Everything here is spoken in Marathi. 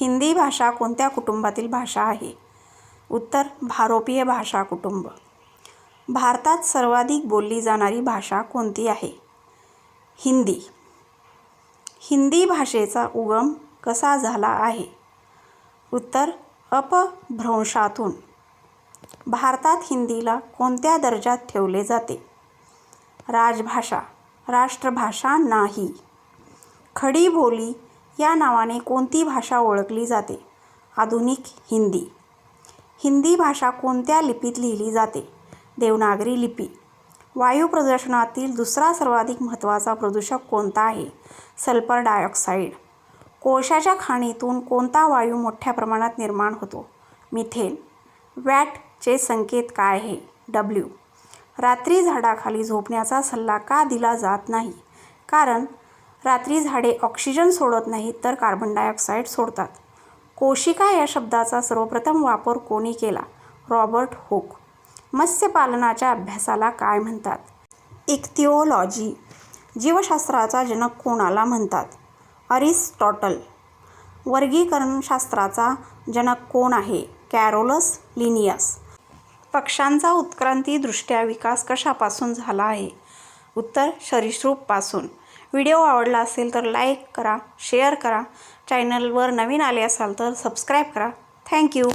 हिंदी भाषा कोणत्या कुटुंबातील भाषा आहे? उत्तर भारोपीय भाषा कुटुंब. भारतात सर्वाधिक बोलली जाणारी भाषा कोणती आहे? हिंदी. हिंदी भाषेचा उगम कसा झाला आहे? उत्तर अपभ्रंशातून. भारतात हिंदीला कोणत्या दर्जात ठेवले जाते? राजभाषा, राष्ट्रभाषा नाही. खडी बोली या नावाने कोणती भाषा ओळखली जाते? आधुनिक हिंदी. हिंदी भाषा कोणत्या लिपीत लिहिली जाते? देवनागरी लिपी. वायू प्रदूषणातील दुसरा सर्वाधिक महत्त्वाचा प्रदूषक कोणता आहे? Sulphur dioxide. कोळशाच्या खाणीतून कोणता वायू मोठ्या प्रमाणात निर्माण होतो? मिथेन. वॅटचे संकेत काय आहे? W. रात्री झाडाखाली झोपण्याचा सल्ला का दिला जात नाही? कारण रात्री झाडे ऑक्सिजन सोडत नाहीत तर कार्बन डायऑक्साईड सोडतात. कोशिका या शब्दाचा सर्वप्रथम वापर कोणी केला? Robert Hooke. मत्स्यपालनाच्या अभ्यासाला काय म्हणतात? इक्तिओलॉजी. जीवशास्त्राचा जनक कोणाला म्हणतात? अरिस्टॉटल. वर्गीकरणशास्त्राचा जनक कोण आहे? कॅरोलस लिनियस. पक्ष्यांचा उत्क्रांतीदृष्ट्या विकास कशापासून झाला आहे? उत्तर सरीसृपपासून. व्हिडिओ आवडला असेल तर लाईक करा, शेअर करा. चॅनलवर नवीन आले असाल तर सबस्क्राईब करा. थँक्यू.